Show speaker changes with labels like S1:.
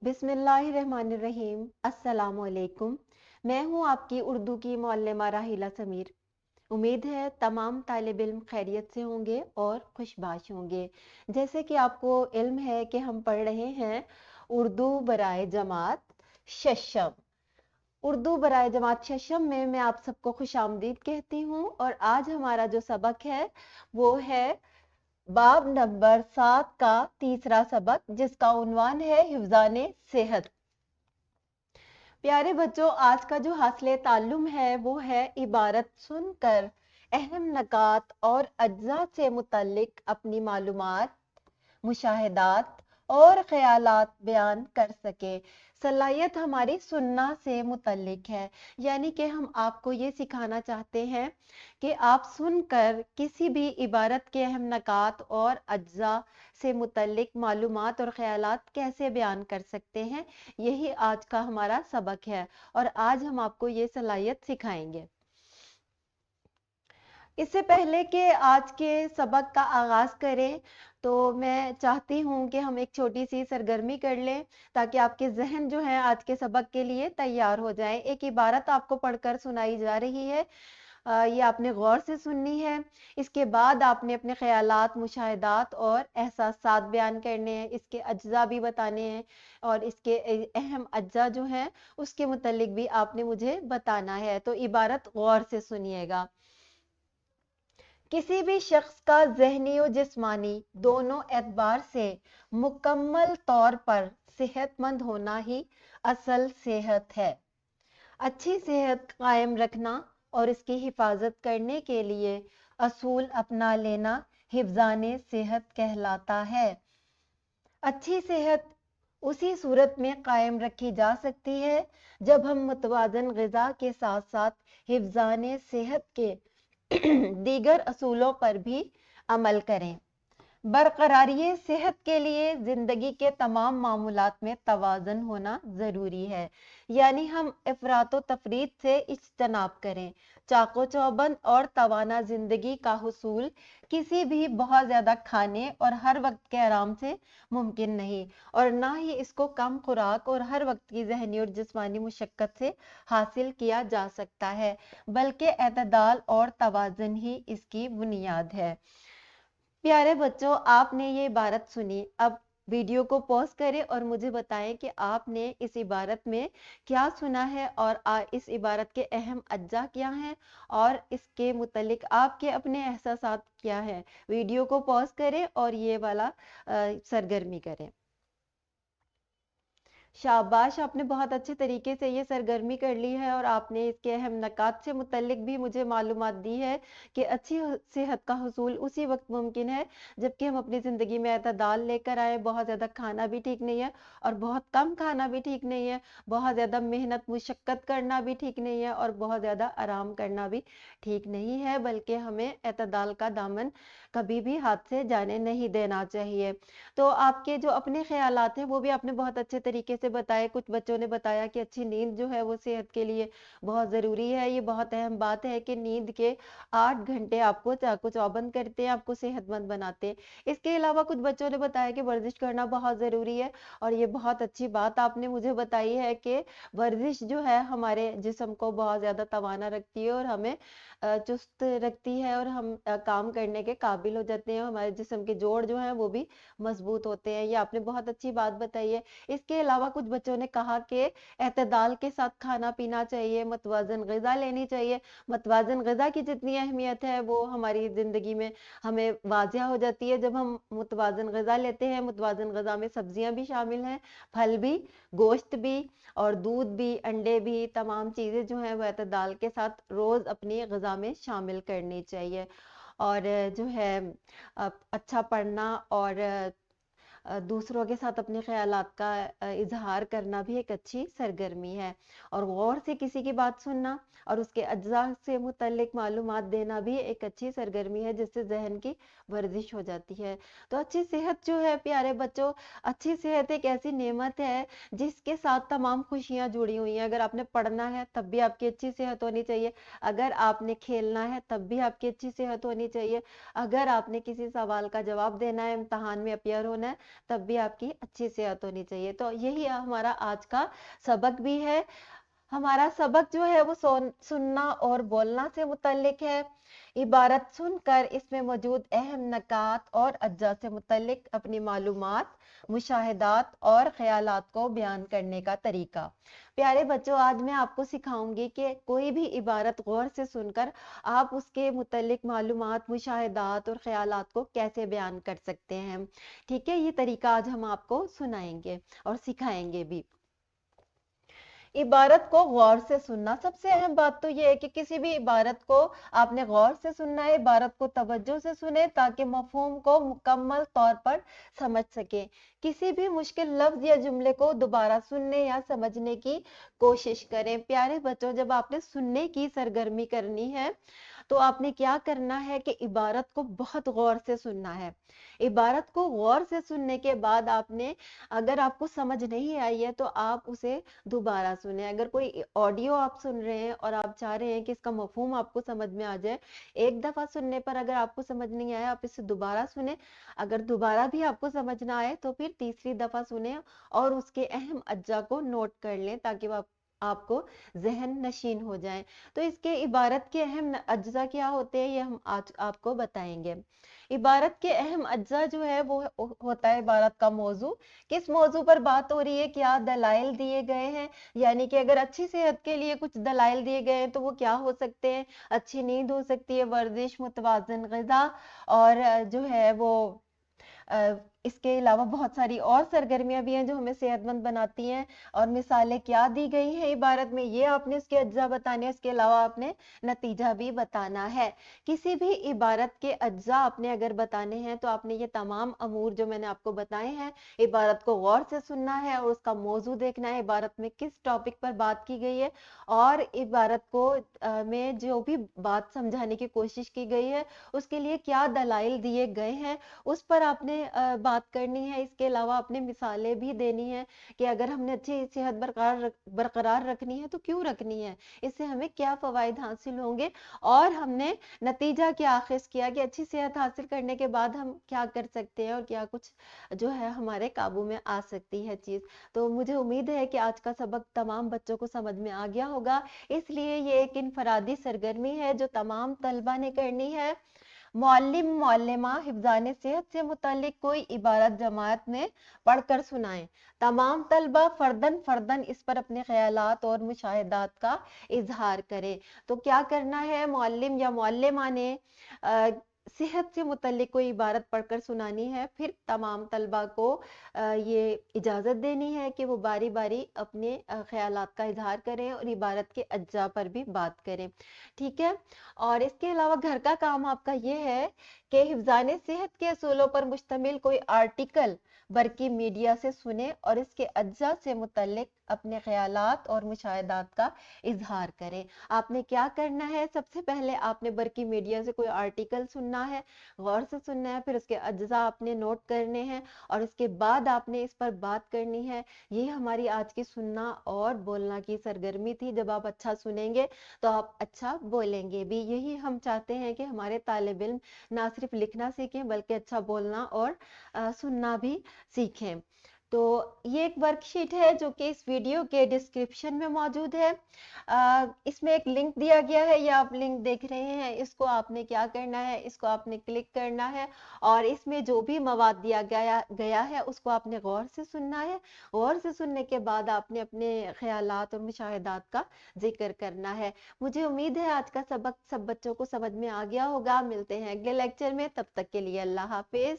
S1: बिस्मिल्लाहिर्रहमानिर्रहीम। अस्सलाम वालेकुम। मैं हूँ आपकी उर्दू की मुअल्लिमा राहिला समीर। उम्मीद है तमाम तालिब इल्म खैरियत से होंगे और खुशबाश होंगे। जैसे कि आपको इल्म है कि हम पढ़ रहे हैं उर्दू बराए जमात शशम। उर्दू बराए जमात शशम में मैं आप सबको खुशामदीद कहती हूँ और आज हमारा जो सबक है वो है बाब नंबर 7 का तीसरा सबक, जिसका उन्वान है हिफ्ज़ाने सेहत। प्यारे बच्चों, आज का जो हासिल ताल्लुम है वो है इबारत सुनकर अहम नकात और अज्जा से मुतल्लिक अपनी मालूमात, मुशाहिदात और ख्यालात बयान कर सके। सलाहियत हमारी सुनना से मुतल्लिक है, यानी कि हम आपको ये सिखाना चाहते हैं कि आप सुनकर किसी भी इबारत के अहम नकात और अज्जा से मुतल्लिक मालूमात और ख्यालात कैसे बयान कर सकते हैं। यही आज का हमारा सबक है और आज हम आपको ये सलाहियत सिखाएंगे। इससे पहले कि आज के सबक का आगाज करें तो मैं चाहती हूँ कि हम एक छोटी सी सरगर्मी कर लें ताकि आपके जहन जो है आज के सबक के लिए तैयार हो जाए। एक इबारत आपको पढ़कर सुनाई जा रही है, ये आपने गौर से सुननी है। इसके बाद आपने अपने ख्यालात, मुशाहिदात और एहसासात बयान करने हैं, इसके अज्जा भी बताने हैं और इसके अहम अज्जा जो हैं उसके मुतल्लिक भी आपने मुझे बताना है। तो इबारत गौर से सुनिएगा। किसी भी शख्स का ज़हनी और जिस्मानी दोनों एतबार से मुकम्मल तौर पर सेहतमंद होना ही असल सेहत है। अच्छी सेहत कायम रखना और इसकी हिफाजत करने के लिए असूल अपना लेना हिफ्ज़ाने सेहत कहलाता है। अच्छी सेहत उसी सूरत में कायम रखी जा सकती है जब हम मुतवाज़न ग़िज़ा के साथ साथ हिफ्ज़ाने सेहत के दीगर असूलों पर भी अमल करें। बरकरारी सेहत के लिए जिंदगी के तमाम मामूलात में तवाज़न होना ज़रूरी है, यानी हम इफ़रात व तफरीत से इज्तनाब करें। चाको चौबंद और तवाना जिंदगी का हुसूल किसी भी बहुत ज़्यादा खाने और हर वक्त के आराम से मुमकिन नहीं, और ना ही इसको कम खुराक और हर वक्त की जहनी और जिस्मानी मुशक्क़त से हासिल किया जा सकता है, बल्कि एतदाल और तवाज़न ही इसकी बुनियाद है। प्यारे बच्चों, आपने ये इबारत सुनी। अब वीडियो को पॉज करें और मुझे बताएं कि आपने इस इबारत में क्या सुना है और इस इबारत के अहम अज्जा क्या हैं और इसके मुतल्लिक आपके अपने एहसासात क्या हैं। वीडियो को पॉज करें और ये वाला सरगर्मी करें। शाबाश, आपने बहुत अच्छे तरीके से ये सरगर्मी कर ली है और आपने इसके अहम नकात से मुतल्लिक भी मुझे मालूमात दी है कि अच्छी सेहत का हुसूल उसी वक्त मुमकिन है जबकि हम अपनी ज़िंदगी में एतदाल लेकर आए। बहुत ज़्यादा खाना भी ठीक नहीं है और बहुत कम खाना भी ठीक नहीं है, बहुत ज़्यादा मेहनत मुशक्क़त करना भी ठीक नहीं है और बहुत ज़्यादा आराम करना भी ठीक नहीं है, बल्कि हमें एतदाल का दामन कभी भी हाथ से जाने नहीं देना चाहिए। तो आपके जो अपने ख्यालात हैं वो भी आपने बहुत अच्छे तरीके से बताए। कुछ बच्चों ने बताया कि अच्छी नींद जो है वो सेहत के लिए बहुत ज़रूरी है। ये बहुत अहम बात है कि नींद के 8 घंटे आपको चाको चौबंद करते हैं, आपको सेहतमंद बनाते हैं। इसके अलावा कुछ बच्चों ने बताया कि वर्जिश करना बहुत ज़रूरी है और ये बहुत अच्छी बात आपने मुझे बताई है कि वर्जिश जो है हमारे जिस्म को बहुत ज़्यादा तवाना रखती है और हमें चुस्त रखती है और हम काम करने के काबिल हो जाते हैं। हमारे जिस्म के जोड़ जो हैं वो भी मजबूत होते हैं। ये आपने बहुत अच्छी बात बताई है। इसके अलावा कुछ बच्चों ने कहा कि एतदाल के साथ खाना पीना चाहिए, मतवाज़न ग़िज़ा लेनी चाहिए। मतवाज़न ग़िज़ा की जितनी अहमियत है वो हमारी ज़िंदगी में हमें वाज़िया हो जाती है जब हम मुतवाज़न ग़िज़ा लेते हैं। मुतवाज़न ग़िज़ा में सब्जियां भी शामिल हैं, फल भी, गोश्त भी और दूध भी, अंडे भी, तमाम चीज़ें जो हैं वो एतदाल के साथ रोज़ अपनी ग़िज़ा में शामिल करनी चाहिए। और जो है अच्छा पढ़ना और दूसरों के साथ अपने ख्यालात का इजहार करना भी एक अच्छी सरगर्मी है और गौर से किसी की बात सुनना और उसके अज्जा से मुतल्लिक मालूमात देना भी एक अच्छी सरगर्मी है, जिससे जहन की वर्जिश हो जाती है। तो अच्छी सेहत जो है प्यारे बच्चों, अच्छी सेहत एक ऐसी नेमत है जिसके साथ तमाम खुशियाँ जुड़ी हुई हैं। अगर आपने पढ़ना है तब भी आपकी अच्छी सेहत होनी चाहिए, अगर आपने खेलना है तब भी आपकी अच्छी सेहत होनी चाहिए, अगर आपने किसी सवाल का जवाब देना है, इम्तहान में अपियर होना है तब भी आपकी अच्छी सेहत होनी चाहिए। तो यही हमारा आज का सबक भी है। हमारा सबक जो है वो सुनना और बोलना से मुतल्लिक है। इबारत सुनकर इसमें मौजूद अहम नकात और अज्जा से मुतल्लिक अपनी मालूमात, मुशाहिदात और ख्यालात को बयान करने का तरीका। प्यारे बच्चों, आज मैं आपको सिखाऊंगी कि कोई भी इबारत गौर से सुनकर आप उसके मुतल्लिक मालूमात, मुशाहिदात और ख्यालात को कैसे बयान कर सकते हैं। ठीक है, ये तरीका आज हम आपको सुनाएंगे और सिखाएंगे भी। इबारत को गौर से सुनना, सबसे अहम बात तो यह है कि किसी भी इबारत को आपने गौर से सुनना है, इबारत को तवज्जो से सुने ताकि मफहूम को मुकम्मल तौर पर समझ सके। किसी भी मुश्किल लफ्ज या जुमले को दोबारा सुनने या समझने की कोशिश करें। प्यारे बच्चों, जब आपने सुनने की सरगर्मी करनी है तो आपने क्या करना है कि इबारत को बहुत गौर से सुनना है। इबारत को गौर से सुनने के बाद आपने, अगर आपको समझ नहीं आई है तो आप उसे दोबारा सुने। अगर कोई ऑडियो आप सुन रहे हैं और आप चाह रहे हैं कि इसका मफहूम आपको समझ में आ जाए, एक दफा सुनने पर अगर आपको समझ नहीं आया, आप इसे दोबारा सुने। अगर दोबारा भी आपको समझ ना आए तो फिर तीसरी दफा सुने और उसके अहम अज्जा को नोट कर लें ताकि वो आपको जहन नशीन हो जाए। तो इसके इबारत के अहम अज्जा क्या होते हैं ये हम आज आपको बताएंगे। इबारत के अहम अज्जा जो है वो होता है इबारत का मौजू, किस मौजू पर बात हो रही है, क्या दलाइल दिए गए हैं। यानी कि अगर अच्छी सेहत के लिए कुछ दलाइल दिए गए हैं तो वो क्या हो सकते हैं। अच्छी नींद हो सकती है, वर्जिश, मुतवाज़िन ग़िज़ा और जो है वो इसके अलावा बहुत सारी और सरगर्मियां भी हैं जो हमें सेहतमंद बनाती हैं। और मिसालें क्या दी गई हैं इबारत में, ये आपने इसके अज्जा बताने हैं। इसके अलावा आपने नतीजा भी बताना है। किसी भी इबारत के अज्जा आपने अगर बताने हैं तो आपने ये तमाम अमूर जो मैंने आपको बताए हैं, इबारत को गौर से सुनना है और उसका मौजू देखना है, इबारत में किस टॉपिक पर बात की गई है और इबारत को में जो भी बात समझाने की कोशिश की गई है उसके लिए क्या दलाइल दिए गए हैं, उस पर आपने बात करनी है। इसके अलावा आपने मिसालें भी देनी है कि अगर हमने अच्छी सेहत बरकरार रखनी है तो क्यों रखनी है, इससे हमें क्या फवायद हासिल होंगे और हमने नतीजा क्या आखिज किया कि अच्छी सेहत हासिल करने के बाद हम क्या कर सकते हैं और क्या कुछ जो है हमारे काबू में आ सकती है चीज। तो मुझे उम्मीद है कि आज का सबक तमाम बच्चों को समझ में आ गया होगा। इसलिए ये एक इनफरादी सरगर्मी है जो तमाम तलबा ने करनी है। मुअल्लिम मुअल्लिमा हिफ्ज़ाने सेहत से मुतालिक कोई इबारत जमात में पढ़कर सुनाएं। तमाम तलबा फर्दन फर्दन इस पर अपने ख्यालात और मुशाहिदात का इजहार करें। तो क्या करना है, मुअल्लिम या मुअल्लिमा ने अ, सेहत से मुतल्लिक कोई इबारत पढ़कर सुनानी है, फिर तमाम तलबा को ये इजाज़त देनी है कि वो बारी बारी अपने ख्यालात का इजहार करें और इबारत के अज्जा पर भी बात करें। ठीक है, और इसके अलावा घर का काम आपका ये है कि हिफ्ज़ाने सेहत के असूलों पर मुश्तमिल कोई आर्टिकल बरकी मीडिया से सुने और इसके अज्जा से मुतल्लिक अपने ख्यालात और मुशाहिदात का इजहार करें। आपने क्या करना है, सबसे पहले आपने बरकी मीडिया से कोई आर्टिकल सुनना है, गौर से सुनना है, फिर उसके अज्जा आपने नोट करने हैं और इसके बाद आपने इस पर बात करनी है। ये हमारी आज की सुनना और बोलना की सरगर्मी थी। जब आप अच्छा सुनेंगे तो आप अच्छा बोलेंगे भी। यही हम चाहते हैं कि हमारे तालिब इल्म ना सिर्फ लिखना सीखें बल्कि अच्छा बोलना और सुनना भी सीखें। तो ये एक वर्कशीट है जो कि इस वीडियो के डिस्क्रिप्शन में मौजूद है। इसमें एक लिंक दिया गया है, ये आप लिंक देख रहे हैं, इसको आपने क्या करना है, इसको आपने क्लिक करना है और इसमें जो भी मवाद दिया गया है उसको आपने गौर से सुनना है। गौर से सुनने के बाद आपने अपने ख्यालात और मुशाहिदात का जिक्र करना है। मुझे उम्मीद है आज का सबक सब बच्चों को समझ में आ गया होगा। मिलते हैं अगले लेक्चर में, तब तक के लिए अल्लाह हाफिज।